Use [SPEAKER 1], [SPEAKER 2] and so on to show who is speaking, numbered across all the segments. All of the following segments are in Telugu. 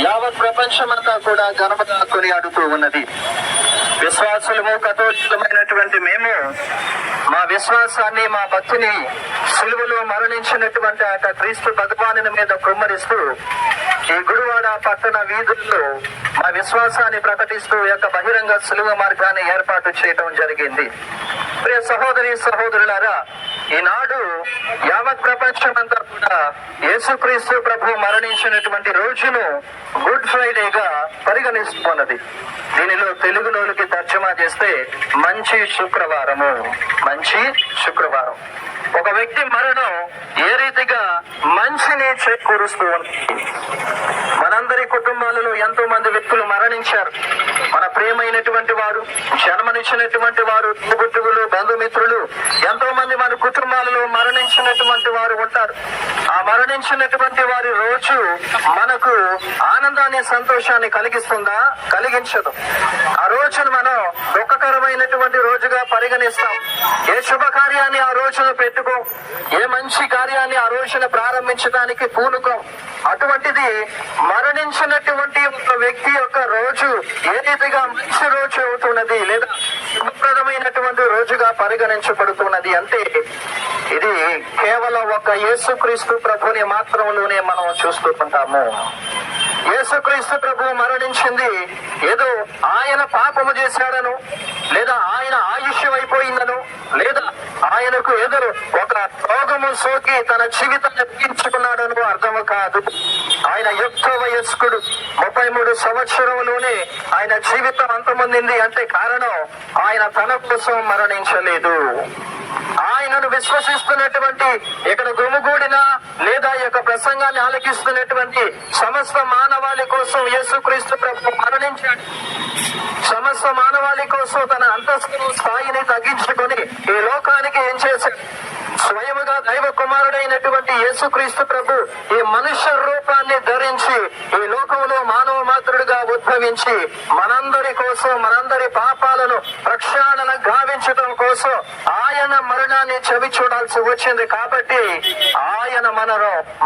[SPEAKER 1] యావత్ ప్రపంచమంతా కూడా ఘనముగా కొనియాడుతూ ఉన్నది. విశ్వాసులము, కథోలికమైనటువంటి మేము మా విశ్వాసాన్ని, మా భక్తిని సిలువలో మరణించినటువంటి ఆ క్రీస్తు భగవానుని మీద కుమ్మరిస్తూ ఈ గుడివాడ పట్టణ వీధుల్లో మా విశ్వాసాన్ని ప్రకటిస్తూ యొక్క బహిరంగ సిలువ మార్గాన్ని ఏర్పాటు చేయడం జరిగింది. ప్రియ సహోదరి సహోదరులారా, ఈనాడు యావత్ ప్రపంచమంతా కూడా యేసుక్రీస్తు ప్రభు మరణించినటువంటి రోజును గుడ్ ఫ్రైడేగా పరిగణిస్తున్నది. దీనిలో తెలుగులోకి తర్జమా చేస్తే మంచి శుక్రవారము. మంచి శుక్రవారం. ఒక వ్యక్తి మరణం ఏ రీతిగా మంచిని చేకూరుస్తూ ఉంది. మనందరి కుటుంబాలలో ఎంతో మంది వ్యక్తులు మరణించారు. మన ప్రియమైనటువంటి వారు, జన్మనిచ్చినటువంటి వారు, తోబుట్టువులు, బంధుమిత్రులు ఎంతో మంది మన కుటుంబాలలో మరణించినటువంటి వారు ఉంటారు. ఆ మరణించినటువంటి వారి రోజు మనకు ఆనందాన్ని, సంతోషాన్ని కలిగిస్తుందా? కలిగించదు. ఆ రోజును మనం దుఃఖకరమైనటువంటి రోజుగా పరిగణిస్తాం. ఏ శుభకార్యాన్ని ఆ రోజును పెట్టుకో, ఏ మంచి కార్యాన్ని ఆ రోజున ప్రారంభించడానికి పూనుకో. అటువంటిది మరణించినటువంటి ఒక వ్యక్తి యొక్క రోజు ఏ రీతిగా మంచి రోజు అవుతున్నది లేదా శుభప్రదమైనటువంటి రోజుగా పరిగణించబడుతున్నది అంటే ఇది కేవలం ఒక యేసుక్రీస్తు ప్రభుని మాత్రంలోనే మనం చూస్తూ ఉంటాము. యేసుక్రీస్తు ప్రభు మరణించింది ఏదో ఆయన పాపము చేశాడను, లేదా ఆయన ఆయుష్యం అయిపోయిందను, లేదా ఆయనకు ఏదో ఒక రోగము సోకి తన జీవితాన్ని ముగించుకున్నాడను అర్థము కాదు. ఆయన యుక్త వయస్కుడు, 33 సంవత్సరంలోనే ఆయన జీవితం అంతమొందింది అంటే కారణం ఆయన తన కోసం మరణించలేదు. ఆయనను విశ్వసిస్తున్నటువంటి ఇక్కడ గుమిగూడిన లేదా ఈ యొక్క ప్రసంగాన్ని ఆలకిస్తున్నటువంటి సమస్త మానవాళి కోసం యేసుక్రీస్తు ప్రభు మరణించాడు. సమస్త మానవాళి కోసం తన అంతస్తును, స్థాయిని తగ్గించుకొని ఈ లోకానికి ఏం చేశాడు? స్వయముగా దైవ కుమారుడైనటువంటి యేసుక్రీస్తు ప్రభు ఈ మనుష్య రూపాన్ని ధరించి ఈ లోకంలో మానవ మాతృడిగా ఉద్భవించి మనందరి కోసం, మనందరి పాపాలను ప్రక్షాళన గావించడం కోసం ఆయన మరణాన్ని చవి చూడాల్సి వచ్చింది. కాబట్టి ఆయన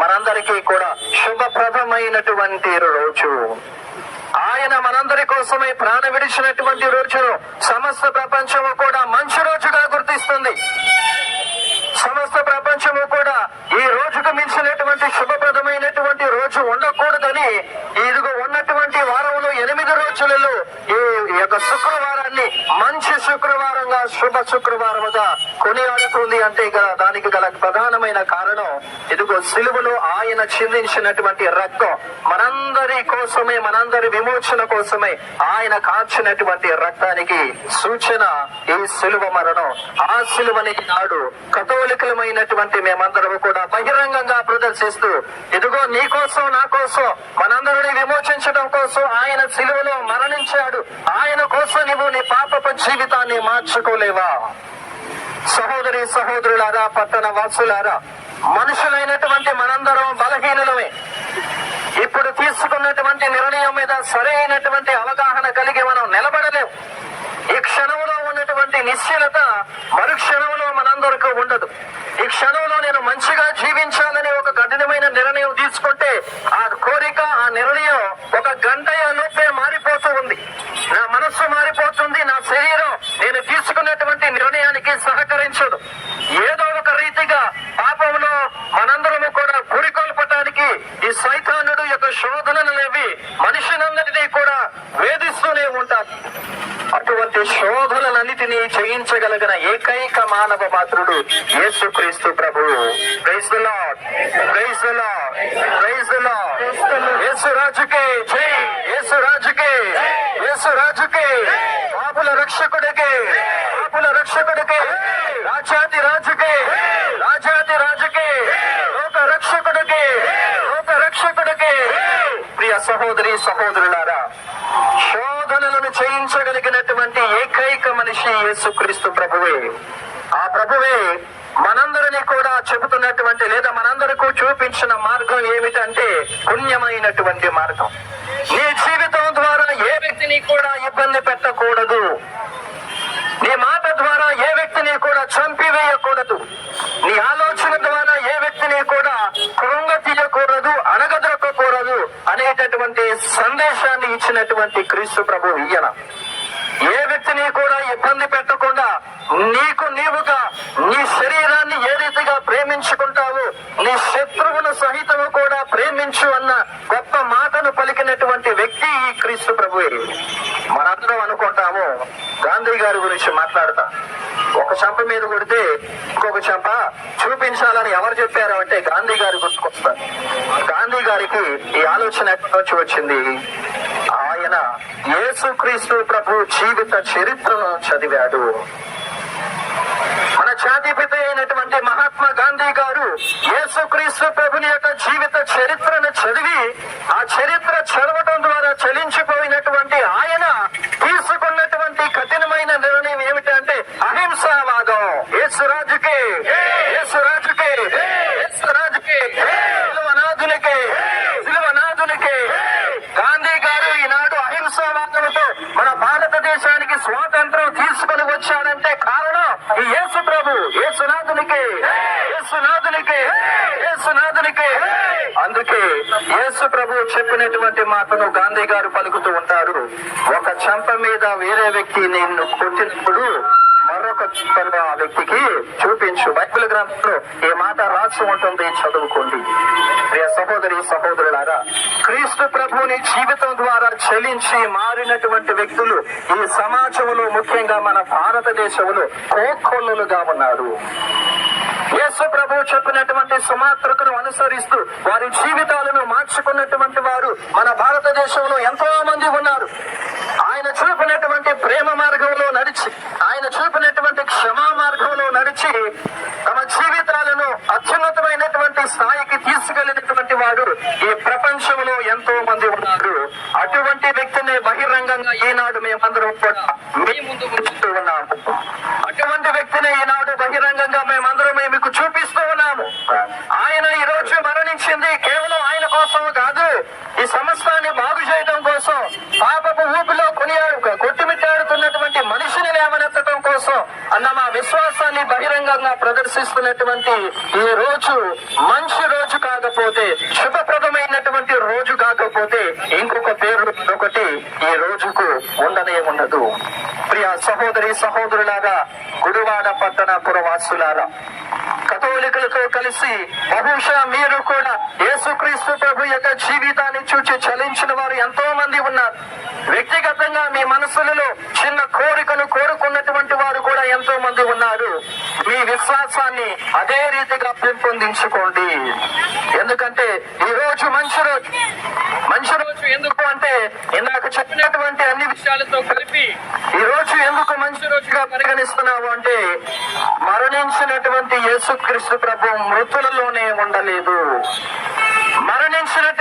[SPEAKER 1] మనందరికీ కూడా శుభప్రదమైనటువంటి రోజు. ఆయన మనందరి కోసమై ప్రాణ విడిచినటువంటి రోజును సమస్త ప్రపంచము కూడా మంచి రోజుగా గుర్తిస్తుంది. సమస్త ప్రపంచము కూడా ఈ రోజుకు మించినటువంటి శుభప్రదమైనటువంటి రోజు ఉండకూడదని ఇదిగో ఉన్నటువంటి వారంలో 8 రోజులలో ఈ యొక్క శుక్రవారాన్ని మంచి శుక్రవారంగా, శుభ శుక్రవారముగా కొనియాడుతుంది. అంటే దానికి గల ప్రధానమైన కారణం ఇదిగో సిలువలో ఆయన చిందించినటువంటి రక్తం, మనందరి కోసమే, మనందరి విమోచన కోసమే ఆయన కాల్చినటువంటి రక్తానికి సూచన ఈ సిలువ మరణం. ఆ సిలువని నాడు కథోలికలమైనటువంటి మేమందరము కూడా బహిరంగంగా ప్రదర్శిస్తూ ఇదిగో నీ కోసం, నా కోసం, మనందరిని విమోచించడం కోసం ఆయన సిలువలో మరణించాడు. ఆయన కోసం నువ్వు నీ పాపపు జీవితాన్ని మార్చుకోలేవా? సహోదరి సహోదరులారా, పట్టణ వాసులారా, మనుషులైనటువంటి మనందరం బలహీనులమే. ఇప్పుడు తీసుకున్నటువంటి నిర్ణయం మీద సరైనటువంటి అవగాహన కలిగి మనం నిలబడలేము. ఈ క్షణంలో ఉన్నటువంటి నిశ్చలత మరు క్షణంలో మనందరికీ ఉండదు. ఈ క్షణంలో నేను మంచిగా జీవించాలని ఒక కఠినమైన నిర్ణయం తీసుకుంటే ఆ కోరిక, ఆ నిర్ణయం ఒక గంట లోపే మారిపోతూ ఉంది. నా మనస్సు మారిపోతుంది, నా శరీరం నేను తీసుకున్నటువంటి నిర్ణయానికి సహకరించదు. ఏదో ఒక రీతిగా పాపంలో మనందరము కూడా గురికొల్పటానికి ఈ సైతానుడు యొక్క శోధనలనేవి మనుషులందరినీ కూడా వేధిస్తూనే ఉంటారు. అటువంటి శోధనలన్నిటినీ జయించగలిగిన ఏకైక మానవ మాతృడు యేసుక్రీస్తు ప్రభు. Praise the lord, praise the lord, praise the lord. Yesu రాజుకే జై, యేసు రాజుకే, యేసు రాజుకే, పాపుల రక్షకుడికే, పాపుల రక్షకుడికే, రాజాది రాజుకే, రాజాది రాజుకే, లోక రక్షకుడికే, లోక రక్షకుడికే. ప్రియ సహోదరి సహోదరులారా, శోధనలను జయించగలిగినటువంటి ఏకైక మనిషి యేసుక్రీస్తు ప్రభువే. ఆ ప్రభువే మనందరినీ కూడా చెబుతున్నటువంటి లేదా మనందరికీ చూపించిన మార్గం ఏమిటంటే పుణ్యమైనటువంటి మార్గం. నీ జీవితం ద్వారా ఏ వ్యక్తిని కూడా ఇబ్బంది పెట్టకూడదు. నీ మాట ద్వారా ఏ వ్యక్తిని కూడా చంపివేయకూడదు. నీ ఆలోచన ద్వారా ఏ వ్యక్తిని కూడా కృంగ తీయకూడదు, అనగదొక్కకూడదు అనేటటువంటి మరణించినటువంటి క్రీస్తు ప్రభు ఈయన. ఏ వ్యక్తిని కూడా ఇబ్బంది పెట్టకుండా నీకు నీవుగా నీ శరీరాన్ని ఏ రీతిగా ప్రేమించుకుంటావు, నీ శత్రువును సహితము కూడా ప్రేమించు అన్న గొప్ప మాటను పలికినటువంటి వ్యక్తి ఈ క్రీస్తు ప్రభువే. మనందరం అనుకుంటాము గాంధీ గారి గురించి మాట్లాడతా, ఒక చెంప మీద కొడితే ఇంకొక చెంప చూపించాలని ఎవరు చెప్పారు అంటే గాంధీ గారి గుర్తుకొస్తారు. గాంధీ గారికి ఈ ఆలోచన ఎక్కడి నుంచి వచ్చింది? ఆయన యేసుక్రీస్తు ప్రభు జీవిత చరిత్రను చదివాడు. మన జాతిపిత అయినటువంటి మహాత్మా గాంధీ గారు యేసుక్రీస్తు ప్రభుని యొక్క జీవిత చరిత్రను చదివి, ఆ చరిత్ర చదవటం ద్వారా చలించిపోయినటువంటి ఆయన తీసుకున్నటువంటి కఠినమైన నిర్ణయం ఏమిటంటే అహింసావాదం. యేసురాజుకే, యేసురాజుకే, యేసురాజుకే, సిలువనాథునికే, సిలువనాథునికే. గాంధీ గారు ఈనాడు అహింసావాదంతో మన భారతదేశానికి స్వాతంత్రం తీసుకొని వచ్చాడంటే కారణం ఈ యేసు ప్రభు, యేసునాథునికే, యేసునాథునికే, యేసునాథునికే. అందుకే యేసు ప్రభు చెప్పినటువంటి మాటను గాంధీ గారు పలుకుతూ ఉంటారు. ఒక చెంప మీద వేరే వ్యక్తి నిన్ను కొట్టినప్పుడు మరొక చెంపను ఆ వ్యక్తికి చూపించు. బైబిల్ గ్రంథంలో ఈ మాట రాసి ఉంటుంది, చదువుకోండి. ప్రియ సహోదరి సహోదరులారా, క్రీస్తు ప్రభుని జీవితం ద్వారా చలించి మారినటువంటి వ్యక్తులు ఈ సమాజంలో, ముఖ్యంగా మన భారతదేశంలో కోకొల్లులుగా ఉన్నారు. యేసు ప్రభు చెప్పినటువంటి సుమాత్రకును అనుసరిస్తూ వారి జీవితాలను మార్చుకున్నటువంటి వారు మన భారతదేశంలో ఎంతో మంది ఉన్నారు. ఆయన చూపినటువంటి ప్రేమ మార్గంలో నడిచి, ఆయన చూపినటువంటి క్షమా మార్గంలో నడిచి తమ జీవితాలను అత్యున్నతమైనటువంటి స్థాయికి తీసుకెళ్లినటువంటి వారు ఈ ప్రపంచంలో ఎంతో మంది ఉన్నారు. అటువంటి వ్యక్తిని బహిరంగంగా ఈనాడు మేమందరం కూడా మీ ముందు ఉంచుతూ ఉన్నాము. అటువంటి వ్యక్తిని ఈనాడు బహిరంగంగా మేమందరం మీకు చూపిస్తూ ఉన్నాము. ఆయన ఈ రోజు మరణించింది కేవలం ఆయన కోసం కాదు, ఈ సమస్తాన్ని బాగు చేయడం కోసం, పాపపు ఊపిలో కొట్టుమిట్టాడుతున్నటువంటి మనిషిని లేవనెత్తడం కోసం అన్న మా విశ్వాసాన్ని బహిరంగంగా ప్రదర్శిస్తున్నటువంటి ఈ రోజు మంచి రోజు కాకపోతే, శుభప్రదమైనటువంటి రోజు కాకపోతే ఇంకొక పేరు ఒకటి ఈ రోజుకు ఉండనే ఉండదు. ప్రియ సహోదరి సహోదరులారా, గుడివాడ పట్టణ పురవాసులారా, కథోలికులతో కలిసి బహుశా మీరు కూడా యేసుక్రీస్తు ప్రభు యొక్క జీవితాన్ని చూచి చలించిన వారు ఎంతో మంది ఉన్నారు. వ్యక్తిగతంగా మీ మనసులలో చిన్న కోరికను కోరుకున్నటువంటి వారు కూడా ఎంతో మంది ఉన్నారు. మీ విశ్వాసాన్ని అదే రీతిగా పెంపొందించుకోండి. ఎందుకంటే ఈ రోజు మంచి రోజు. మంచి రోజు ఎందుకు అంటే ఇందాక చెప్పినటువంటి అన్ని విషయాలతో కలిపి ఈ రోజు ఎందుకు మంచి రోజుగా పరిగణిస్తున్నావు అంటే, మరణించినటువంటి యేసుక్రీస్తు ప్రభు మృతులలోనే ఉండలేదు. మరణించినటువంటి